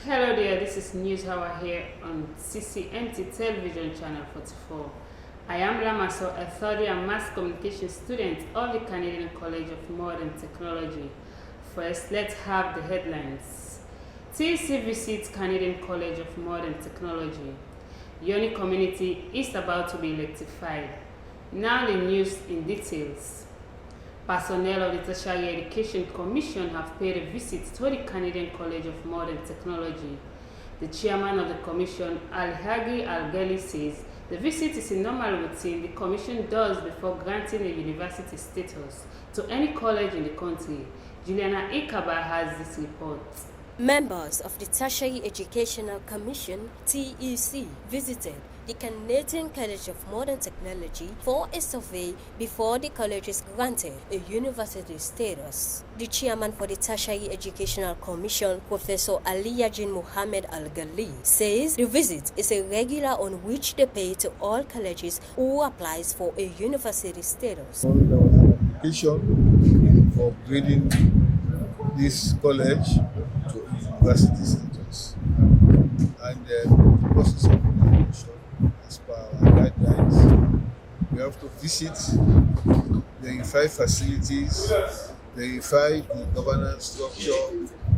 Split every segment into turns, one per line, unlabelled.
Hello there, this is News Hour here on CCMT Television Channel 44. I am Lama, a third year mass communication student of the Canadian College of Modern Technology. First, let's have the headlines. TC visits Canadian College of Modern Technology. Yond community is about to be electrified. Now the news in details. Personnel of the Tertiary Education Commission have paid a visit to the Canadian College of Modern Technology. The chairman of the commission, Al-Hagi Al-Ghali, says the visit is a normal routine the commission does before granting a university status to any college in the country. Juliana Ikaba has this report.
Members of the Tertiary Educational Commission, TEC, visited the Canadian College of Modern Technology for a survey before the college is granted a university status. The chairman for the Tertiary Educational Commission, Professor Aliyajin Mohammed Al-Ghali, says the visit is a regular on which they pay to all colleges who applies for a university status.
There was an application for upgrading this college to a university status, and the process of application, as per our guidelines, we have to visit, verify facilities, verify the governance structure,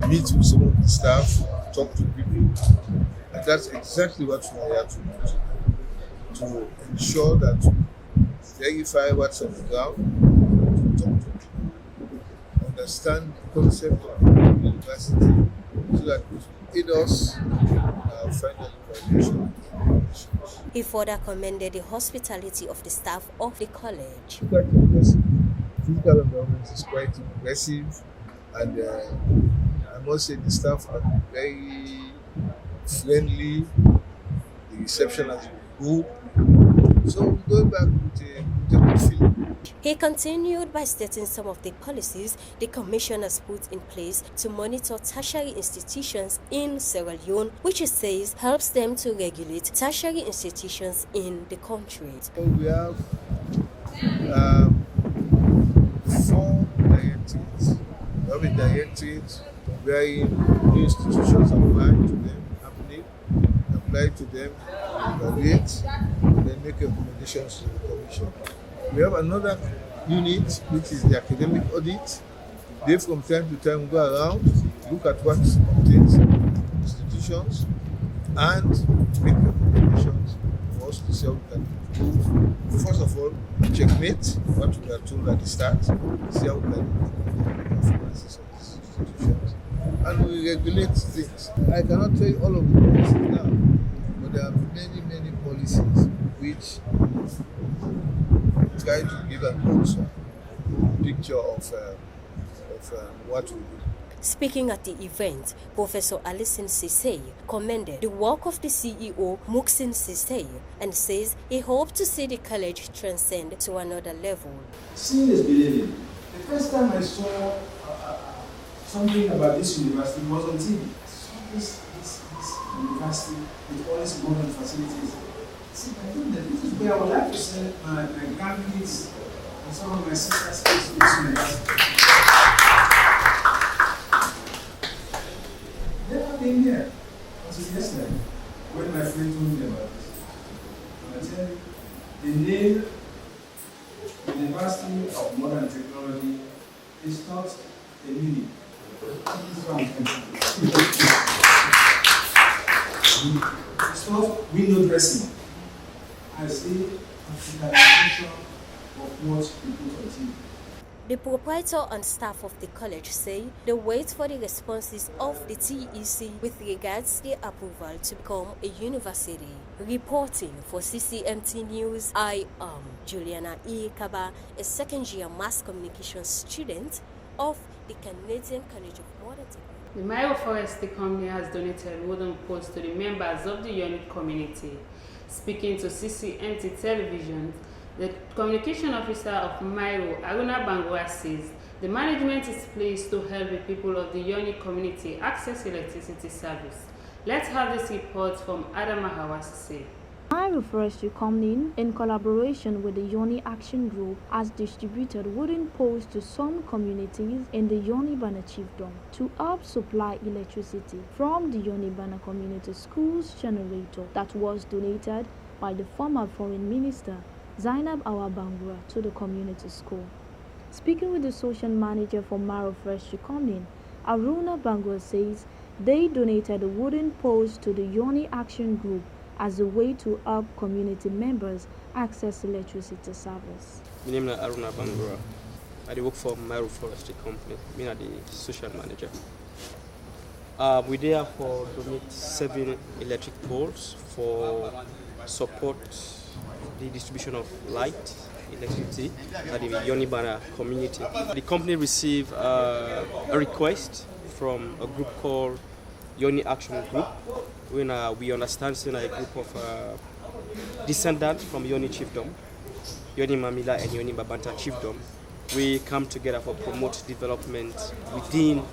meet with some of the staff, talk to people, and that's exactly what we are here to do, to ensure that we verify what's on the ground, to talk to people, understand the concept of the university, so that it will aid us in our final evaluation.
He further commended the hospitality of the staff of the college.
Quite impressive. Physical environment is quite impressive, and I must say the staff are very friendly. The reception has been good. So we go back with a good feeling.
He continued by stating some of the policies the Commission has put in place to monitor tertiary institutions in Sierra Leone, which it says helps them to regulate tertiary institutions in the country.
So we have 4 directives. We have a directive wherein new institutions apply to them, evaluate, and then make recommendations to the Commission. We have another unit, which is the academic audit. They from time to time go around, look at what obtains institutions, and make recommendations for us to see how we can improve. First of all, checkmate what we are told at the start, see how we can improve the performances of these institutions, and we regulate things. I cannot tell you all of the policies now, but there are many policies which try to give an also picture of what we do.
Speaking at the event, Professor Alison Sisay commended the work of the CEO, Muksin Sisay, and says he hopes to see the college transcend to another level.
Seeing is believing. The first time I saw something about this university was on TV. I saw this university with all its modern facilities. I think that this is where I would like to send my grandkids and some of my sisters to this university. Never been here until yesterday when my friend told me about this. And I tell you, the name University of Modern Technology is not a meaning. It's not window dressing. I see application of what people continue.
The proprietor and staff of the college say they wait for the responses of the TEC with regards to the approval to become a university. Reporting for CCMT News, I am Juliana Ikaba, a second-year mass communication student of the Canadian College of Modern Technology.
The Mayo Forestry Company has donated wooden poles to the members of the Yond community. Speaking to CCMT Television, the communication officer of Mairo, Aruna Bangura, says the management is pleased to help the people of the Yond community access electricity service. Let's have this report from Adama Hawasise.
Agroforestry Company, in collaboration with the Yoni Action Group, has distributed wooden poles to some communities in the Yonibana Chiefdom to help supply electricity from the Yonibana Community Schools generator that was donated by the former Foreign Minister Zainab Awabangura to the community school. Speaking with the social manager for Agroforestry Company, Aruna Bangura says they donated the wooden poles to the Yoni Action Group as a way to help community members access electricity service.
My name is Aruna Bangura. I work for Agroforestry Company. I'm the social manager. We there for donate 7 electric poles for support the distribution of light, electricity at the Yonibana community. The company received a request from a group called Yoni Action Group. When we understand a group of descendants from Yoni Chiefdom, Yoni Mamila and Yoni Babanta Chiefdom, we come together for promote development within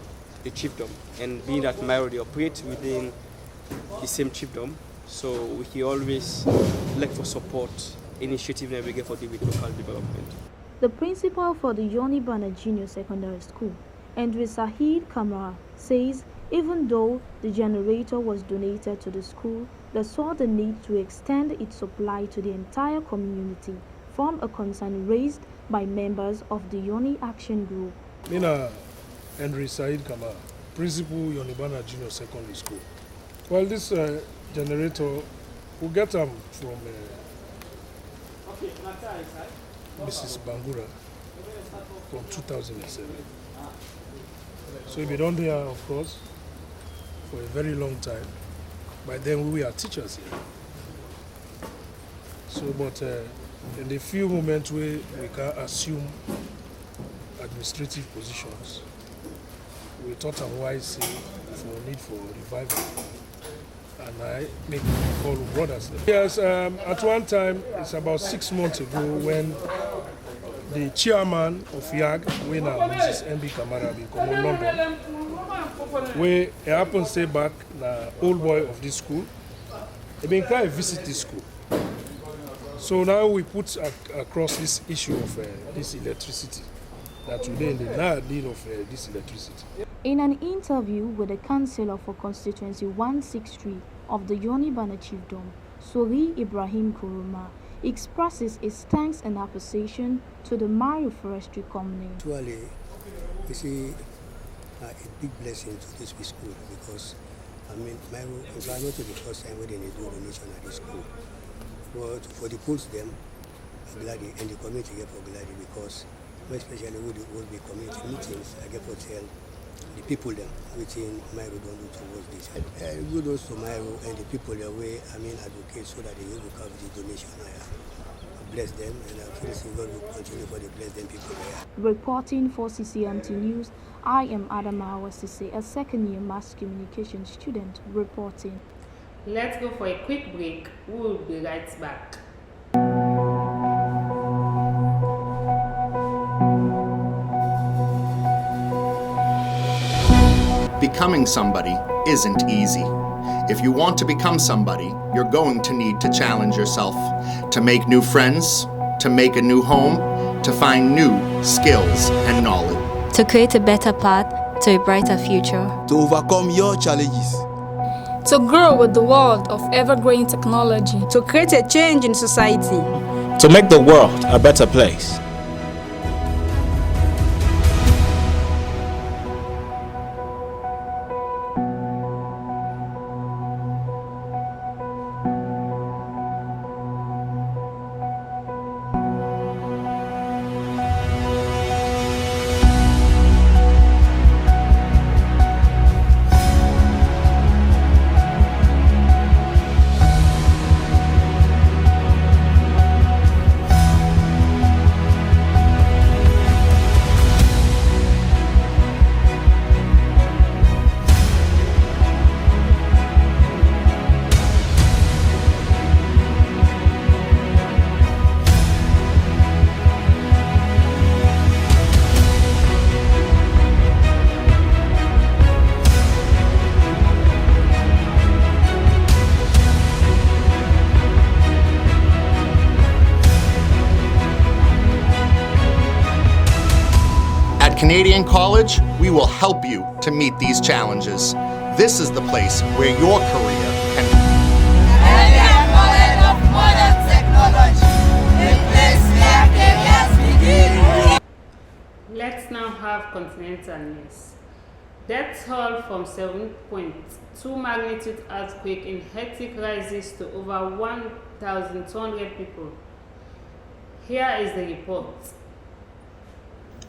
the chiefdom. And being that Mairo, they operate within the same chiefdom, so we always look for support initiative that we get for the local development.
The principal for the Yonibana Junior Secondary School, Andrew SAHID KAMARA, says even though the generator was donated to the school, they saw the need to extend its supply to the entire community from a concern raised by members of the Yoni Action Group.
Mina Andrew SAHID KAMARA, principal Yonibana Junior Secondary School. Well, this generator, we get them from Mrs. Bangura from 2007. So we don't hear, of course, for a very long time. By then we were teachers here. So, but in the few moments where we can assume administrative positions, we thought I'm wise for need for revival. And I make a call with brothers. Yes, at one time, it's about 6 months ago, when the chairman of YAG, when Mrs. MB KAMARA become in London, where he happened to stay back, the old boy of this school, he been trying to visit this school. So now we put across this issue of this electricity, that today they now need of this electricity.
In an interview with the councillor for constituency 163 of the Yonibana Chiefdom, Sori Ibrahim Kuruma expresses his thanks and appreciation to the Agroforestry Company.
Actually, you see, a big blessing to this school, because I mean, it's not the first time when they do donation at this school. But for the pools, them, I'm glad, and the community get for glad, because especially with the community meetings, I get for tell the people them, which in Mairo don't do towards this. Good also Mairo and the people their way, I mean, advocate so that they will have the donation. I bless them, and I feel God will continue for the bless them people there.
Reporting for CCMT News, I am Adama Awasise, a second-year mass communication student reporting.
Let's go for a quick break. We will be right back.
Becoming somebody isn't easy. If you want to become somebody, you're going to need to challenge yourself, to make new friends, to make a new home, to find new skills and knowledge.
To create a better path to a brighter future.
To overcome your challenges.
To grow with the world of ever-growing technology.
To create a change in society.
To make the world a better place.
Canadian College, we will help you to meet these challenges. This is the place where your career can
Canadian College of Modern Technology, the place where careers begin.
Let's now have continental news. Death toll from 7.2 magnitude earthquake in Haiti rises to over 1,200 people. Here is the report.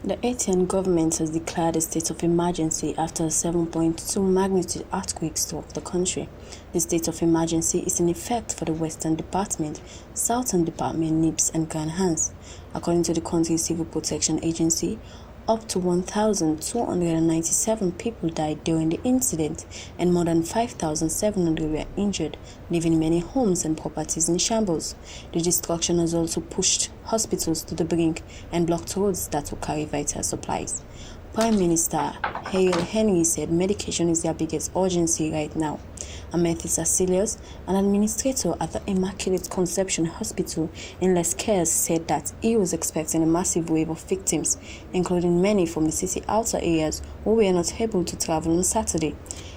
The Haitian government has declared a state of emergency after a 7.2 magnitude earthquake struck the country. The state of emergency is in effect for the Western Department, Southern Department, Nibs, and Ganhans. According to the country's Civil Protection Agency, up to 1,297 people died during the incident and more than 5,700 were injured, leaving many homes and properties in shambles. The destruction has also pushed hospitals to the brink and blocked roads that will carry vital supplies. Prime Minister Ariel Henry said medication is their biggest urgency right now. Amethyst Cecilius, an administrator at the Immaculate Conception Hospital in Les Caires, said that he was expecting a massive wave of victims, including many from the city outer areas who were not able to travel on Saturday.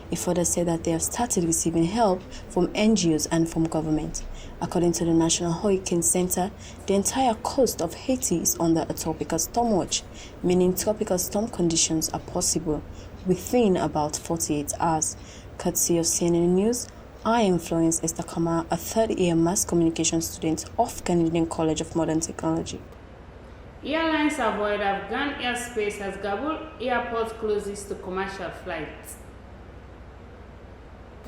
He further said that they have started receiving help from NGOs and from government. According to the National Hurricane Center, the entire coast of Haiti is under a tropical storm watch, meaning tropical storm conditions are possible within about 48 hours. Courtesy of CNN News, I am Florence Esther KAMARA, a third-year mass communication student of Canadian College of Modern Technology.
Airlines avoid Afghan airspace as Kabul airport closes to commercial flights.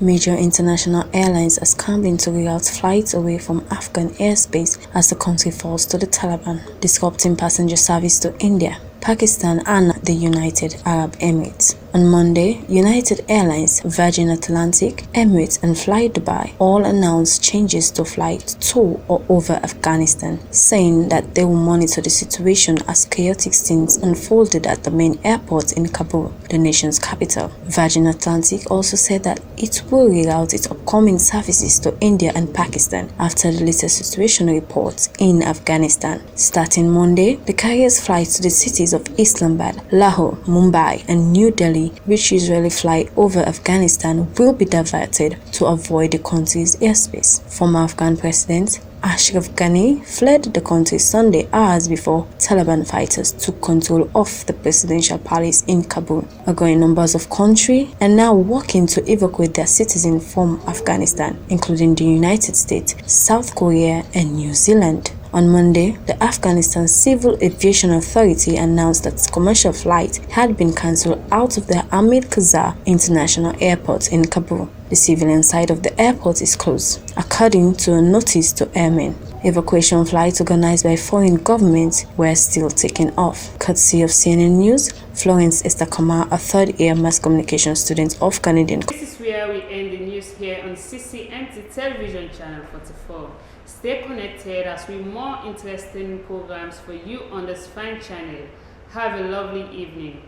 Major international airlines are scrambling to reroute flights away from Afghan airspace as the country falls to the Taliban, disrupting passenger service to India, Pakistan, and the United Arab Emirates. On Monday, United Airlines, Virgin Atlantic, Emirates, and Fly Dubai all announced changes to flights to or over Afghanistan, saying that they will monitor the situation as chaotic scenes unfolded at the main airport in Kabul, the nation's capital. Virgin Atlantic also said that it will reroute its upcoming services to India and Pakistan after the latest situation reports in Afghanistan. Starting Monday, the carrier's flights to the cities of Islamabad, Lahore, Mumbai, and New Delhi, which usually fly over Afghanistan, will be diverted to avoid the country's airspace. Former Afghan President Ashraf Ghani fled the country Sunday hours before Taliban fighters took control of the presidential palace in Kabul. A growing numbers of countries are now working to evacuate their citizens from Afghanistan, including the United States, South Korea, and New Zealand. On Monday, the Afghanistan Civil Aviation Authority announced that commercial flights had been cancelled out of the Hamid Karzai International Airport in Kabul. The civilian side of the airport is closed, according to a notice to airmen. Evacuation flights organized by foreign governments were still taking off. Courtesy of CNN News, Florence Esther KAMARA, a third-year mass communication student of Canadian.
This is where we end the news here on CCMT Television Channel 44. Stay connected as we more interesting programs for you on this fine channel. Have a lovely evening.